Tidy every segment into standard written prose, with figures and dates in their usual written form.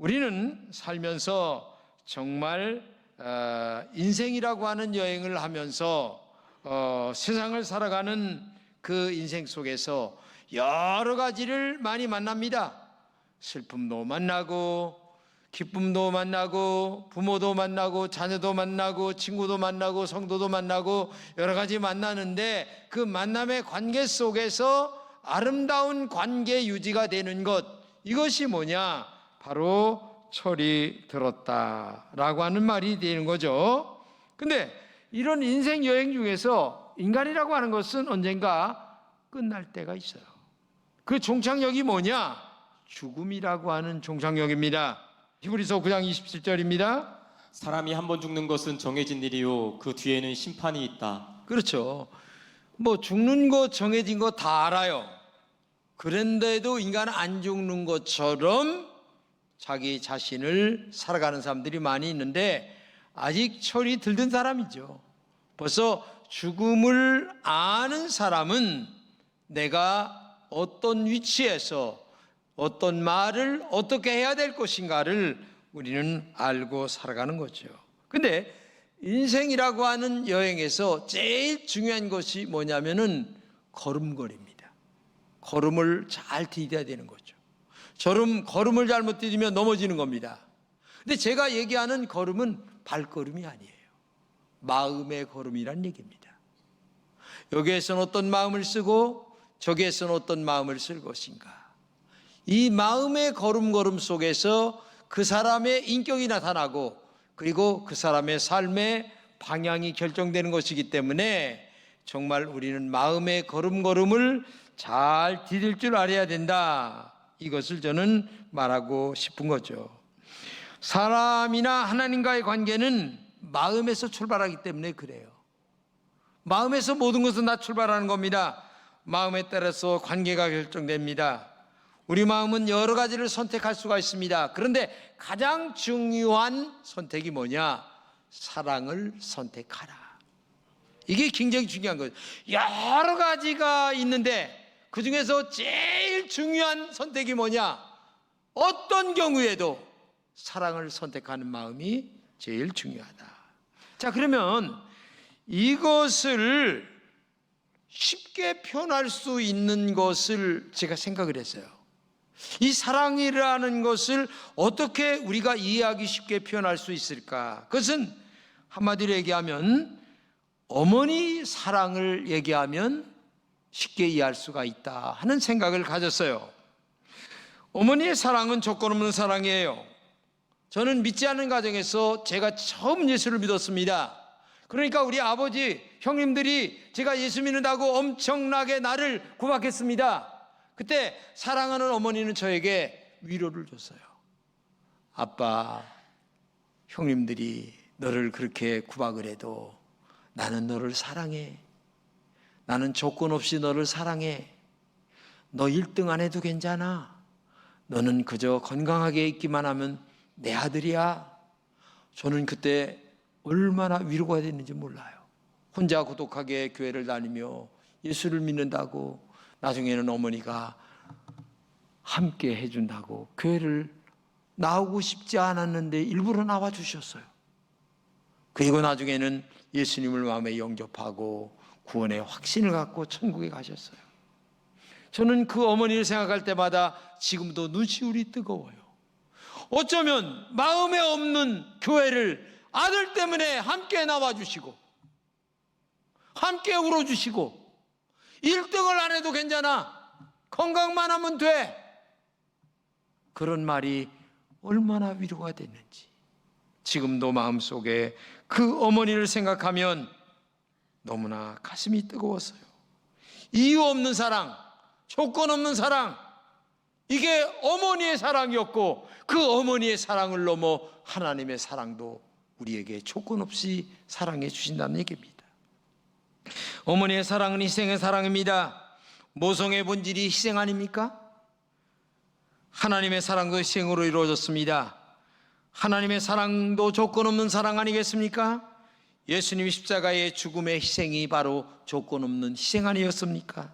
우리는 살면서 정말 인생이라고 하는 여행을 하면서 세상을 살아가는 그 인생 속에서 여러 가지를 많이 만납니다. 슬픔도 만나고 기쁨도 만나고 부모도 만나고 자녀도 만나고 친구도 만나고 성도도 만나고 여러 가지 만나는데, 그 만남의 관계 속에서 아름다운 관계 유지가 되는 것, 이것이 뭐냐? 바로 철이 들었다라고 하는 말이 되는 거죠. 근데 이런 인생 여행 중에서 인간이라고 하는 것은 언젠가 끝날 때가 있어요. 그 종착역이 뭐냐? 죽음이라고 하는 종착역입니다. 히브리서 9장 27절입니다. 사람이 한 번 죽는 것은 정해진 일이요 그 뒤에는 심판이 있다. 그렇죠. 뭐 죽는 거 정해진 거 다 알아요. 그런데도 인간은 안 죽는 것처럼 자기 자신을 살아가는 사람들이 많이 있는데, 아직 철이 들든 사람이죠. 벌써 죽음을 아는 사람은 내가 어떤 위치에서 어떤 말을 어떻게 해야 될 것인가를 우리는 알고 살아가는 거죠. 근데 인생이라고 하는 여행에서 제일 중요한 것이 뭐냐면은 걸음걸이입니다. 걸음을 잘 디뎌야 되는 거죠. 걸음을 잘못 디디면 넘어지는 겁니다. 근데 제가 얘기하는 걸음은 발걸음이 아니에요. 마음의 걸음이란 얘기입니다. 여기에서는 어떤 마음을 쓰고 저기에서는 어떤 마음을 쓸 것인가. 이 마음의 걸음 속에서 그 사람의 인격이 나타나고, 그리고 그 사람의 삶의 방향이 결정되는 것이기 때문에 정말 우리는 마음의 걸음을 잘 디딜 줄 알아야 된다. 이것을 저는 말하고 싶은 거죠. 사람이나 하나님과의 관계는 마음에서 출발하기 때문에 그래요. 마음에서 모든 것은 다 출발하는 겁니다. 마음에 따라서 관계가 결정됩니다. 우리 마음은 여러 가지를 선택할 수가 있습니다. 그런데 가장 중요한 선택이 뭐냐? 사랑을 선택하라. 이게 굉장히 중요한 거예요. 여러 가지가 있는데 그 중에서 제일 중요한 선택이 뭐냐? 어떤 경우에도 사랑을 선택하는 마음이 제일 중요하다. 자, 그러면 이것을 쉽게 표현할 수 있는 것을 제가 생각을 했어요. 이 사랑이라는 것을 어떻게 우리가 이해하기 쉽게 표현할 수 있을까? 그것은 한마디로 얘기하면 어머니 사랑을 얘기하면 쉽게 이해할 수가 있다 하는 생각을 가졌어요. 어머니의 사랑은 조건 없는 사랑이에요. 저는 믿지 않는 가정에서 제가 처음 예수를 믿었습니다. 그러니까 우리 아버지, 형님들이 제가 예수 믿는다고 엄청나게 나를 구박했습니다. 그때 사랑하는 어머니는 저에게 위로를 줬어요. 아빠, 형님들이 너를 그렇게 구박을 해도 나는 너를 사랑해. 나는 조건 없이 너를 사랑해. 너 1등 안 해도 괜찮아. 너는 그저 건강하게 있기만 하면 내 아들이야. 저는 그때 얼마나 위로가 됐는지 몰라요. 혼자 고독하게 교회를 다니며 예수를 믿는다고, 나중에는 어머니가 함께 해준다고 교회를 나오고 싶지 않았는데 일부러 나와주셨어요. 그리고 나중에는 예수님을 마음에 영접하고 구원의 확신을 갖고 천국에 가셨어요. 저는 그 어머니를 생각할 때마다 지금도 눈시울이 뜨거워요. 어쩌면 마음에 없는 교회를 아들 때문에 함께 나와주시고 함께 울어주시고 1등을 안 해도 괜찮아, 건강만 하면 돼, 그런 말이 얼마나 위로가 됐는지 지금도 마음속에 그 어머니를 생각하면 너무나 가슴이 뜨거웠어요. 이유 없는 사랑, 조건 없는 사랑, 이게 어머니의 사랑이었고, 그 어머니의 사랑을 넘어 하나님의 사랑도 우리에게 조건 없이 사랑해 주신다는 얘기입니다. 어머니의 사랑은 희생의 사랑입니다. 모성의 본질이 희생 아닙니까? 하나님의 사랑도 희생으로 이루어졌습니다. 하나님의 사랑도 조건 없는 사랑 아니겠습니까? 예수님이 십자가의 죽음의 희생이 바로 조건 없는 희생 아니었습니까?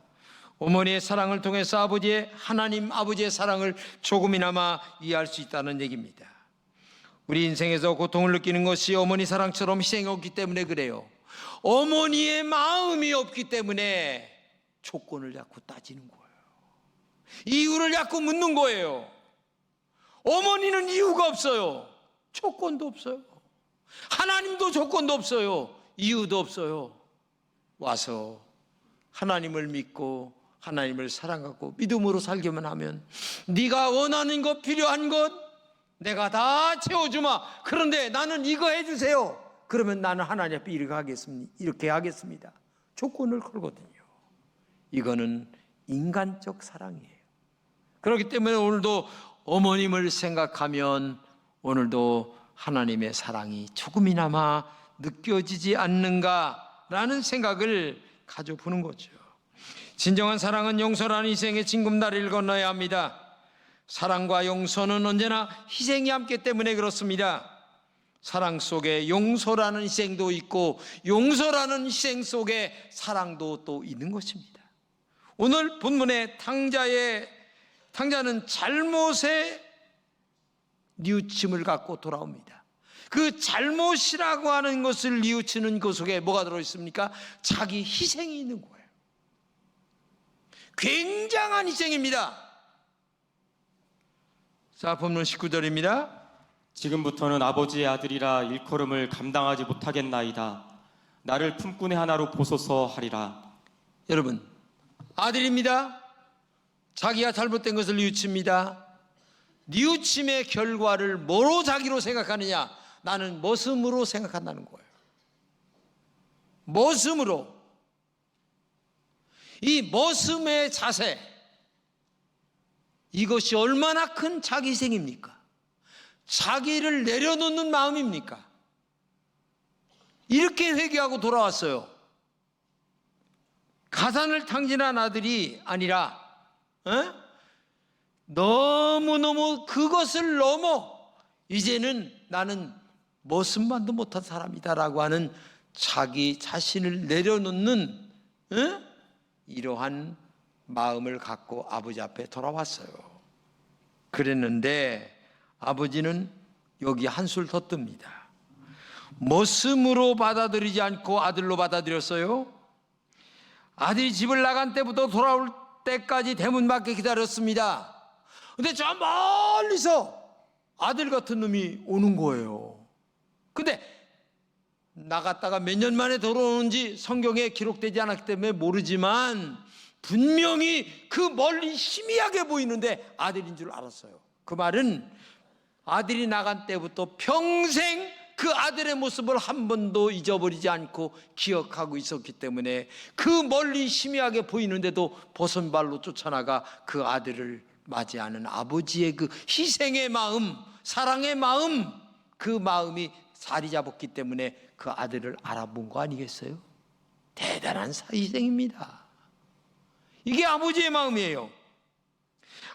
어머니의 사랑을 통해서 하나님 아버지의 사랑을 조금이나마 이해할 수 있다는 얘기입니다. 우리 인생에서 고통을 느끼는 것이 어머니 사랑처럼 희생이 없기 때문에 그래요. 어머니의 마음이 없기 때문에 조건을 자꾸 따지는 거예요. 이유를 자꾸 묻는 거예요. 어머니는 이유가 없어요. 조건도 없어요. 하나님도 조건도 없어요. 이유도 없어요. 와서 하나님을 믿고 하나님을 사랑하고 믿음으로 살기만 하면 네가 원하는 것, 필요한 것 내가 다 채워주마. 그런데 나는 이거 해주세요. 그러면 나는 하나님 앞에 이렇게 하겠습니다. 조건을 걸거든요. 이거는 인간적 사랑이에요. 그렇기 때문에 오늘도 어머님을 생각하면 오늘도 하나님의 사랑이 조금이나마 느껴지지 않는가라는 생각을 가져보는 거죠. 진정한 사랑은 용서라는 희생의 징검다리를 건너야 합니다. 사랑과 용서는 언제나 희생이 함께 때문에 그렇습니다. 사랑 속에 용서라는 희생도 있고 용서라는 희생 속에 사랑도 또 있는 것입니다. 오늘 본문의 탕자는 잘못의 뉘우침을 갖고 돌아옵니다. 그 잘못이라고 하는 것을 뉘우치는 그 속에 뭐가 들어있습니까? 자기 희생이 있는 거예요. 굉장한 희생입니다. 자, 본문 19절입니다. 지금부터는 아버지의 아들이라 일컬음을 감당하지 못하겠나이다. 나를 품꾼의 하나로 보소서 하리라. 여러분, 아들입니다. 자기가 잘못된 것을 뉘우칩니다. 뉘우침의 결과를 뭐로 자기로 생각하느냐? 나는 머슴으로 생각한다는 거예요. 머슴으로. 이 머슴의 자세, 이것이 얼마나 큰 자기희생입니까? 자기를 내려놓는 마음입니까? 이렇게 회개하고 돌아왔어요. 가산을 탕진한 아들이 아니라 너무너무 그것을 넘어 이제는 나는 머슴만도 못한 사람이다라고 하는 자기 자신을 내려놓는 이러한 마음을 갖고 아버지 앞에 돌아왔어요. 그랬는데 아버지는 여기 한술 더 뜹니다. 머슴으로 받아들이지 않고 아들로 받아들였어요. 아들이 집을 나간 때부터 돌아올 때까지 대문 밖에 기다렸습니다. 근데 저 멀리서 아들 같은 놈이 오는 거예요. 근데 나갔다가 몇 년 만에 돌아오는지 성경에 기록되지 않았기 때문에 모르지만 분명히 그 멀리 희미하게 보이는데 아들인 줄 알았어요. 그 말은 아들이 나간 때부터 평생 그 아들의 모습을 한 번도 잊어버리지 않고 기억하고 있었기 때문에 그 멀리 희미하게 보이는데도 버선발로 쫓아나가 그 아들을 맞이하는 아버지의 그 희생의 마음, 사랑의 마음, 그 마음이 자리 잡았기 때문에 그 아들을 알아본 거 아니겠어요? 대단한 희생입니다. 이게 아버지의 마음이에요.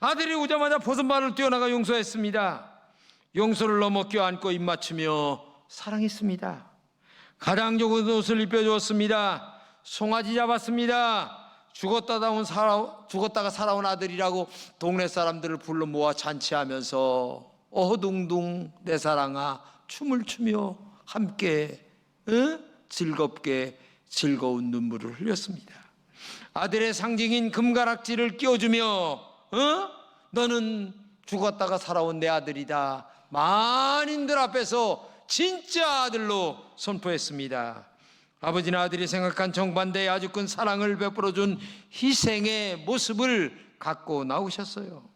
아들이 오자마자 버선발을 뛰어나가 용서했습니다. 용서를 넘어 껴안고 입맞추며 사랑했습니다. 가장 좋은 옷을 입혀주었습니다. 송아지 잡았습니다. 죽었다가 살아온 아들이라고 동네 사람들을 불러 모아 잔치하면서 어허둥둥 내 사랑아 춤을 추며 함께 즐겁게 즐거운 눈물을 흘렸습니다. 아들의 상징인 금가락지를 끼워주며 너는 죽었다가 살아온 내 아들이다. 만인들 앞에서 진짜 아들로 선포했습니다. 아버지나 아들이 생각한 정반대의 아주 큰 사랑을 베풀어준 희생의 모습을 갖고 나오셨어요.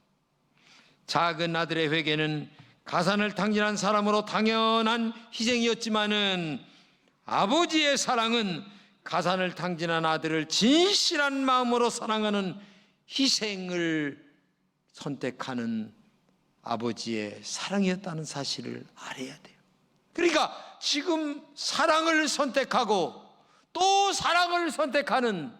작은 아들의 회개는 가산을 탕진한 사람으로 당연한 희생이었지만은 아버지의 사랑은 가산을 탕진한 아들을 진실한 마음으로 사랑하는 희생을 선택하는 아버지의 사랑이었다는 사실을 알아야 돼요. 그러니까 지금 사랑을 선택하고 또 사랑을 선택하는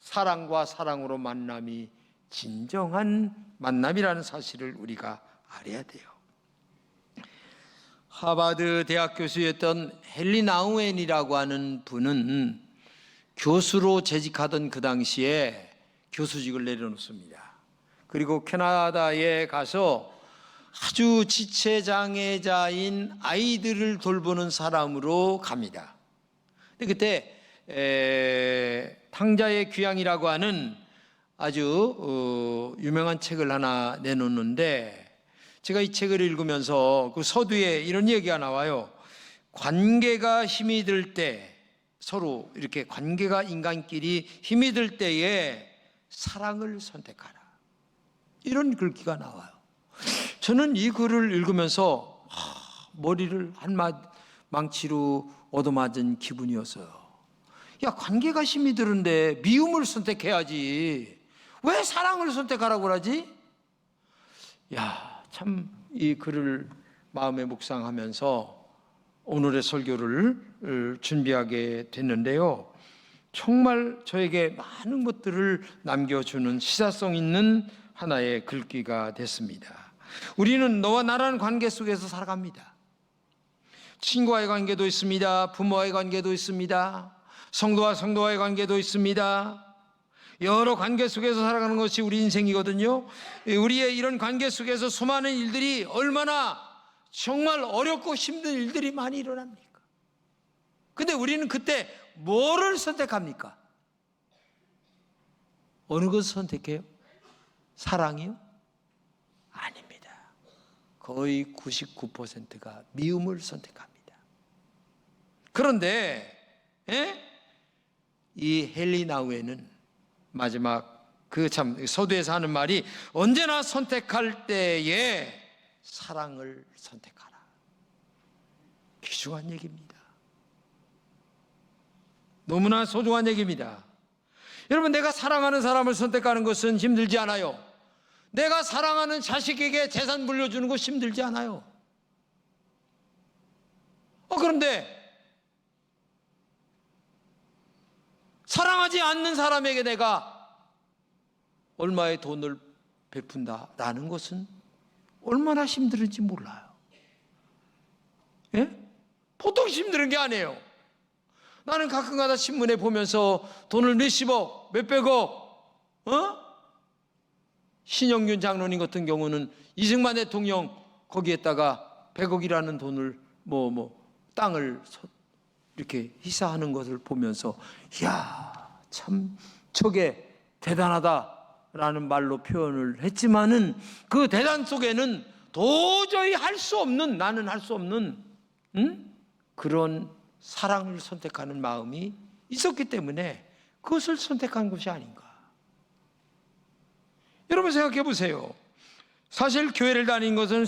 사랑과 사랑으로 만남이 진정한 만남이라는 사실을 우리가 알아야 돼요. 하버드 대학 교수였던 헨리 나우엔이라고 하는 분은 교수로 재직하던 그 당시에 교수직을 내려놓습니다. 그리고 캐나다에 가서 아주 지체장애자인 아이들을 돌보는 사람으로 갑니다. 근데 그때 탕자의 귀향이라고 하는 아주 유명한 책을 하나 내놓는데, 제가 이 책을 읽으면서 그 서두에 이런 얘기가 나와요. 관계가 힘이 들 때, 서로 이렇게 관계가 인간끼리 힘이 들 때에 사랑을 선택하라, 이런 글귀가 나와요. 저는 이 글을 읽으면서 머리를 망치로 얻어맞은 기분이었어요. 야, 관계가 힘이 드는데 미움을 선택해야지, 왜 사랑을 선택하라고 그러지? 야, 참 이 글을 마음에 묵상하면서 오늘의 설교를 준비하게 됐는데요, 정말 저에게 많은 것들을 남겨주는 시사성 있는 하나의 글귀가 됐습니다. 우리는 너와 나라는 관계 속에서 살아갑니다. 친구와의 관계도 있습니다. 부모와의 관계도 있습니다. 성도와 성도와의 관계도 있습니다. 여러 관계 속에서 살아가는 것이 우리 인생이거든요. 우리의 이런 관계 속에서 수많은 일들이 얼마나 정말 어렵고 힘든 일들이 많이 일어납니까? 근데 우리는 그때 뭐를 선택합니까? 어느 것을 선택해요? 사랑이요? 아닙니다. 거의 99%가 미움을 선택합니다. 그런데 이 헨리 마지막 그 참 서두에서 하는 말이, 언제나 선택할 때에 사랑을 선택하라. 귀중한 얘기입니다. 너무나 소중한 얘기입니다. 여러분, 내가 사랑하는 사람을 선택하는 것은 힘들지 않아요. 내가 사랑하는 자식에게 재산 물려주는 것 힘들지 않아요. 그런데 사랑하지 않는 사람에게 내가 얼마의 돈을 베푼다라는 것은 얼마나 힘들은지 몰라요. 예? 보통 힘든 게 아니에요. 나는 가끔가다 신문에 보면서 돈을 몇십억, 몇백억, 신영균 장로님 같은 경우는 이승만 대통령 거기에다가 100억이라는 돈을 땅을 이렇게 희사하는 것을 보면서, 이야, 참 저게 대단하다라는 말로 표현을 했지만은 그 대단 속에는 도저히 나는 할 수 없는 그런 사랑을 선택하는 마음이 있었기 때문에 그것을 선택한 것이 아닌가. 여러분 생각해 보세요. 사실 교회를 다니는 것은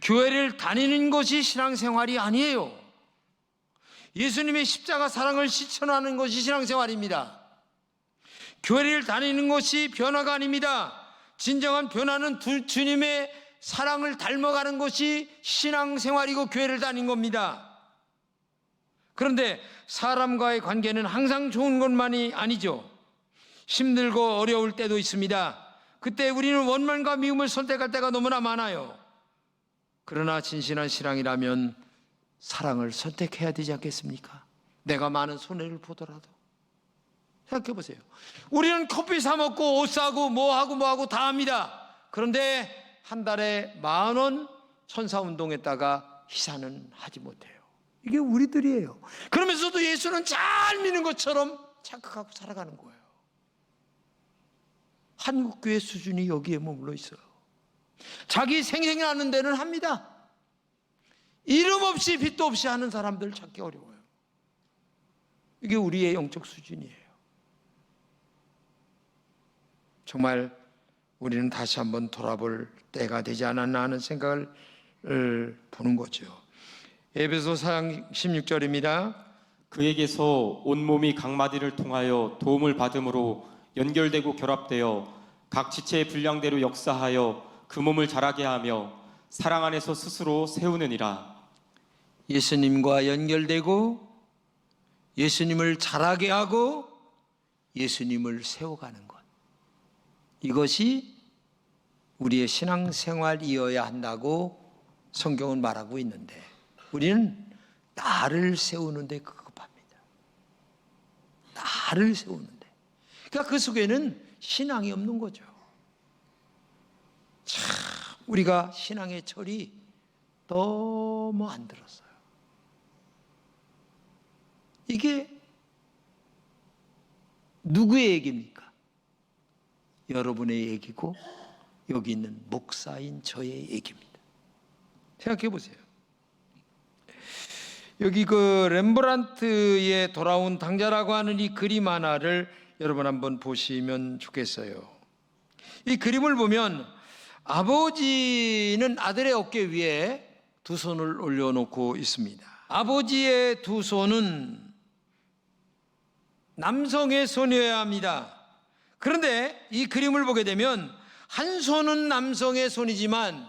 교회를 다니는 것이 신앙생활이 아니에요. 예수님의 십자가 사랑을 실천하는 것이 신앙생활입니다. 교회를 다니는 것이 변화가 아닙니다. 진정한 변화는 주님의 사랑을 닮아가는 것이 신앙생활이고 교회를 다니는 겁니다. 그런데 사람과의 관계는 항상 좋은 것만이 아니죠. 힘들고 어려울 때도 있습니다. 그때 우리는 원망과 미움을 선택할 때가 너무나 많아요. 그러나 진실한 신앙이라면 사랑을 선택해야 되지 않겠습니까? 내가 많은 손해를 보더라도. 생각해 보세요. 우리는 커피 사 먹고 옷 사고 뭐하고 다 합니다. 그런데 한 달에 10,000원 천사운동했다가 희사는 하지 못해요. 이게 우리들이에요. 그러면서도 예수는 잘 믿는 것처럼 착각하고 살아가는 거예요. 한국교회 수준이 여기에 머물러 있어요. 자기 생생하는 데는 합니다. 이름 없이 빚도 없이 하는 사람들 찾기 어려워요. 이게 우리의 영적 수준이에요. 정말 우리는 다시 한번 돌아볼 때가 되지 않았나 하는 생각을 보는 거죠. 에베소 4장 16절입니다. 그에게서 온몸이 각마디를 통하여 도움을 받음으로 연결되고 결합되어 각 지체의 분량대로 역사하여 그 몸을 자라게 하며 사랑 안에서 스스로 세우느니라. 예수님과 연결되고 예수님을 자라게 하고 예수님을 세워가는 것, 이것이 우리의 신앙생활이어야 한다고 성경은 말하고 있는데, 우리는 나를 세우는 데 급합니다. 나를 세우는 데. 그러니까 그 속에는 신앙이 없는 거죠. 참 우리가 신앙의 철이 너무 안 들었어요. 이게 누구의 얘기입니까? 여러분의 얘기고 여기 있는 목사인 저의 얘기입니다. 생각해 보세요. 여기 그 렘브란트의 돌아온 당자라고 하는 이 그림 하나를 여러분 한번 보시면 좋겠어요. 이 그림을 보면 아버지는 아들의 어깨 위에 두 손을 올려놓고 있습니다. 아버지의 두 손은 남성의 손이어야 합니다. 그런데 이 그림을 보게 되면 한 손은 남성의 손이지만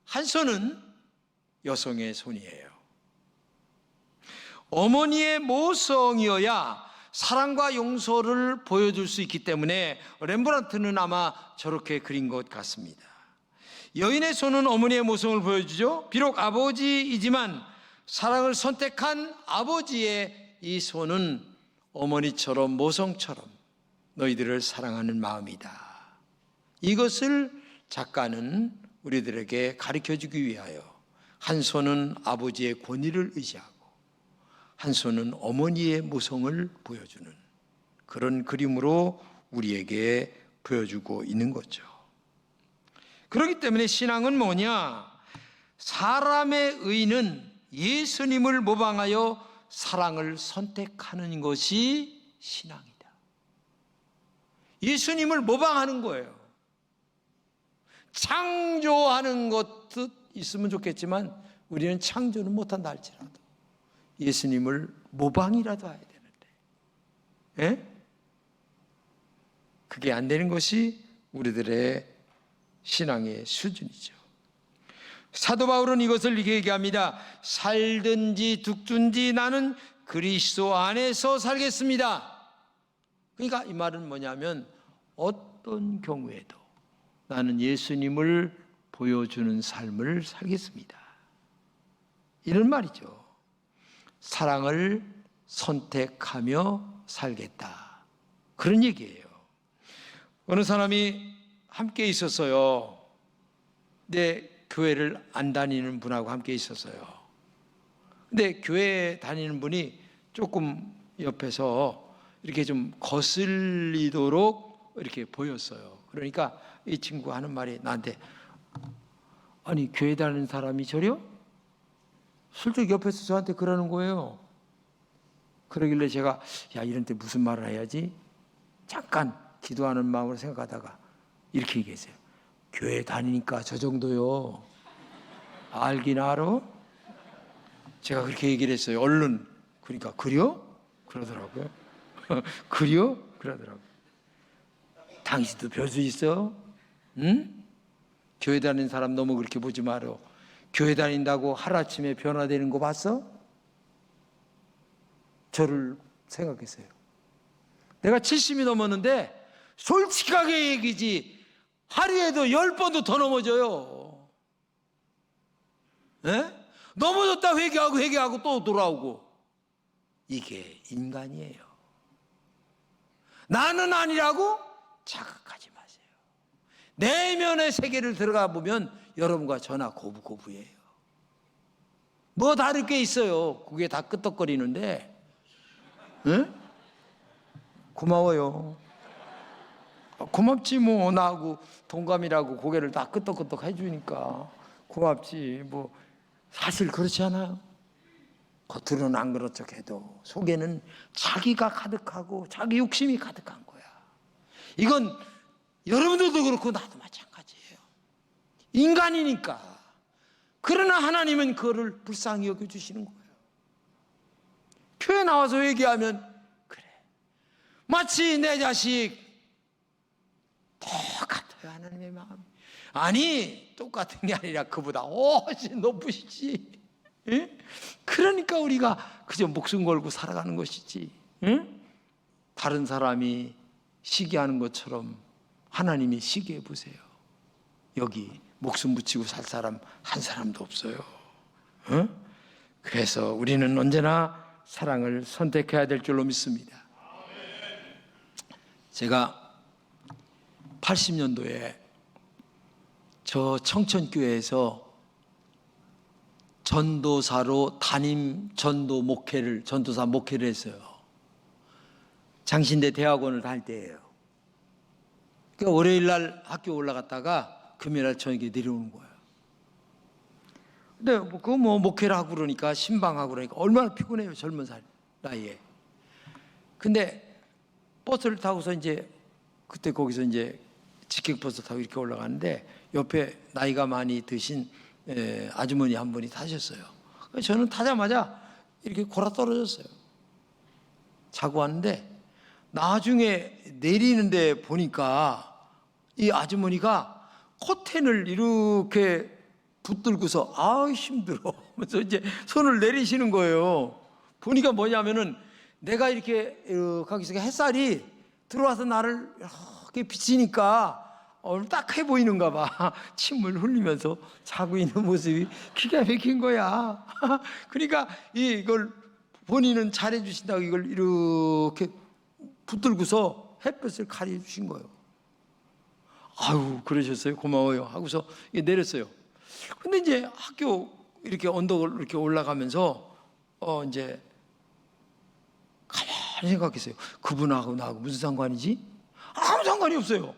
한 손은 여성의 손이에요. 어머니의 모성이어야 사랑과 용서를 보여줄 수 있기 때문에 렘브란트는 아마 저렇게 그린 것 같습니다. 여인의 손은 어머니의 모성을 보여주죠. 비록 아버지이지만 사랑을 선택한 아버지의 이 손은 어머니처럼 모성처럼 너희들을 사랑하는 마음이다. 이것을 작가는 우리들에게 가르쳐주기 위하여 한 손은 아버지의 권위를 의지하고 한 손은 어머니의 모성을 보여주는 그런 그림으로 우리에게 보여주고 있는 거죠. 그렇기 때문에 신앙은 뭐냐? 사람의 의는 예수님을 모방하여 사랑을 선택하는 것이 신앙이다. 예수님을 모방하는 거예요. 창조하는 것도 있으면 좋겠지만 우리는 창조는 못한다 할지라도 예수님을 모방이라도 해야 되는데, 예? 그게 안 되는 것이 우리들의 신앙의 수준이죠. 사도 바울은 이것을 이렇게 얘기합니다. 살든지 죽든지 나는 그리스도 안에서 살겠습니다. 그러니까 이 말은 뭐냐면 어떤 경우에도 나는 예수님을 보여주는 삶을 살겠습니다. 이런 말이죠. 사랑을 선택하며 살겠다. 그런 얘기예요. 어느 사람이 함께 있었어요. 내 교회를 안 다니는 분하고 함께 있었어요. 근데 교회 다니는 분이 조금 옆에서 이렇게 좀 거슬리도록 이렇게 보였어요. 그러니까 이 친구 하는 말이 나한테, 아니 교회 다니는 사람이 저려? 슬쩍 옆에서 저한테 그러는 거예요. 그러길래 제가 야 이런 때 무슨 말을 해야지? 잠깐 기도하는 마음으로 생각하다가 이렇게 얘기했어요. 교회 다니니까 저 정도요. 알긴 알아? 제가 그렇게 얘기를 했어요. 얼른. 그러니까 그려? 그러더라고요. 그려? 그러더라고요. 당신도 별 수 있어? 응? 교회 다니는 사람 너무 그렇게 보지 마라. 교회 다닌다고 하루아침에 변화되는 거 봤어? 저를 생각했어요. 내가 70이 넘었는데 솔직하게 얘기지 하루에도 10번도 더 넘어져요. 예? 넘어졌다 회개하고 또 돌아오고. 이게 인간이에요. 나는 아니라고 자각하지 마세요. 내면의 세계를 들어가 보면 여러분과 저나 고부고부예요. 뭐 다를 게 있어요. 그게 다 끄떡거리는데. 예? 고마워요. 고맙지 뭐. 나하고 동감이라고 고개를 다 끄덕끄덕 해주니까 고맙지 뭐. 사실 그렇지 않아요? 겉으로는 안 그런 척해도 속에는 자기가 가득하고 자기 욕심이 가득한 거야. 이건 여러분들도 그렇고 나도 마찬가지예요. 인간이니까. 그러나 하나님은 그거를 불쌍히 여겨주시는 거예요. 교회 나와서 얘기하면 그래 마치 내 자식 똑같아요. 하나님의 마음이. 아니 똑같은 게 아니라 그보다 훨씬 높으시지. 예? 그러니까 우리가 그저 목숨 걸고 살아가는 것이지. 예? 다른 사람이 시기하는 것처럼 하나님이 시기해 보세요. 여기 목숨 붙이고 살 사람 한 사람도 없어요. 예? 그래서 우리는 언제나 사랑을 선택해야 될 줄로 믿습니다. 제가 80년도에 저 청천교회에서 전도사로 담임 전도사 목회를 했어요. 장신대 대학원을 다닐 때예요. 그러니까 월요일 날 학교 올라갔다가 금요일 날 저녁에 내려오는 거예요. 근데 목회를 하고 그러니까 신방하고 그러니까 얼마나 피곤해요, 젊은 나이에. 근데 버스를 타고서 이제 그때 거기서 이제 직행버스 타고 이렇게 올라가는데 옆에 나이가 많이 드신 아주머니 한 분이 타셨어요. 저는 타자마자 이렇게 골아 떨어졌어요. 자고 왔는데 나중에 내리는데 보니까 이 아주머니가 커튼을 이렇게 붙들고서 힘들어 하면서 이제 손을 내리시는 거예요. 보니까 뭐냐면은 내가 이렇게 거기서 햇살이 들어와서 나를 이렇게 비치니까 딱해 보이는가 봐. 침을 흘리면서 자고 있는 모습이 기가 막힌 거야. 그러니까 이걸 본인은 잘해 주신다고 이걸 이렇게 붙들고서 햇볕을 가려 주신 거예요. 아유, 그러셨어요? 고마워요 하고서 내렸어요. 근데 이제 학교 이렇게 언덕을 이렇게 올라가면서 이제 가만히 생각했어요. 그분하고 나하고 무슨 상관이지? 아무 상관이 없어요.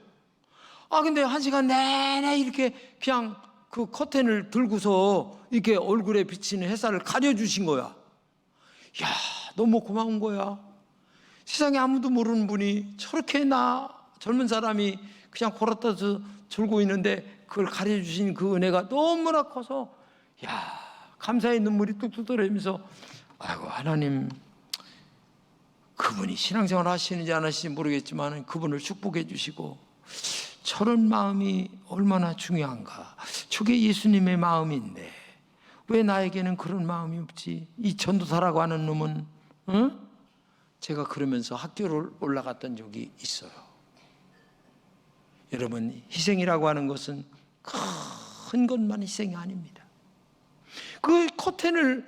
근데 1시간 내내 이렇게 그냥 그 커튼을 들고서 이렇게 얼굴에 비치는 햇살을 가려주신 거야. 야, 너무 고마운 거야. 세상에 아무도 모르는 분이 저렇게 젊은 사람이 그냥 골아떠서 졸고 있는데 그걸 가려주신 그 은혜가 너무나 커서 감사의 눈물이 뚝뚝 떨어지면서 아이고, 하나님, 그분이 신앙생활 하시는지 안 하시는지 모르겠지만 그분을 축복해 주시고 저런 마음이 얼마나 중요한가. 저게 예수님의 마음인데 왜 나에게는 그런 마음이 없지? 이 전도사라고 하는 놈은 제가 그러면서 학교를 올라갔던 적이 있어요. 여러분, 희생이라고 하는 것은 큰 것만 희생이 아닙니다. 그 커튼을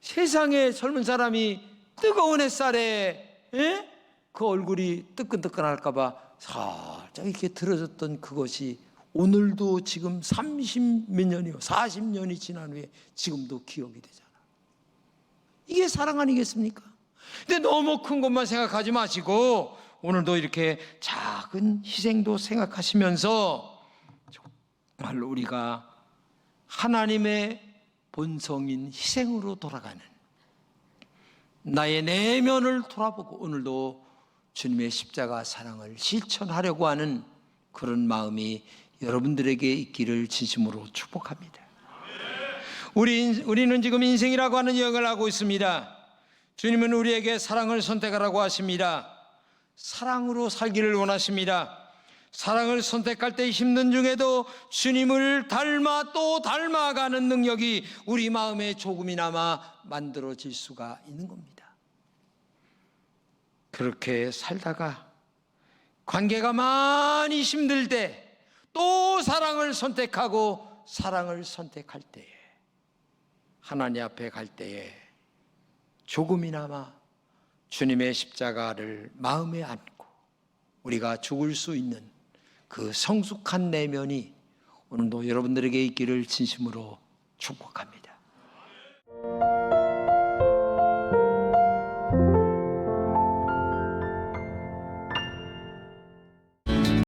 세상에 젊은 사람이 뜨거운 햇살에 그 얼굴이 뜨끈뜨끈할까 봐 살짝 이렇게 들어졌던 그것이 오늘도 지금 30몇 년이요 40년이 지난 후에 지금도 기억이 되잖아. 이게 사랑 아니겠습니까? 근데 너무 큰 것만 생각하지 마시고 오늘도 이렇게 작은 희생도 생각하시면서 정말 우리가 하나님의 본성인 희생으로 돌아가는 나의 내면을 돌아보고 오늘도 주님의 십자가 사랑을 실천하려고 하는 그런 마음이 여러분들에게 있기를 진심으로 축복합니다. 우리는 지금 인생이라고 하는 여행을 하고 있습니다. 주님은 우리에게 사랑을 선택하라고 하십니다. 사랑으로 살기를 원하십니다. 사랑을 선택할 때 힘든 중에도 주님을 닮아 또 닮아가는 능력이 우리 마음에 조금이나마 만들어질 수가 있는 겁니다. 그렇게 살다가 관계가 많이 힘들 때 또 사랑을 선택하고 사랑을 선택할 때에 하나님 앞에 갈 때에 조금이나마 주님의 십자가를 마음에 안고 우리가 죽을 수 있는 그 성숙한 내면이 오늘도 여러분들에게 있기를 진심으로 축복합니다.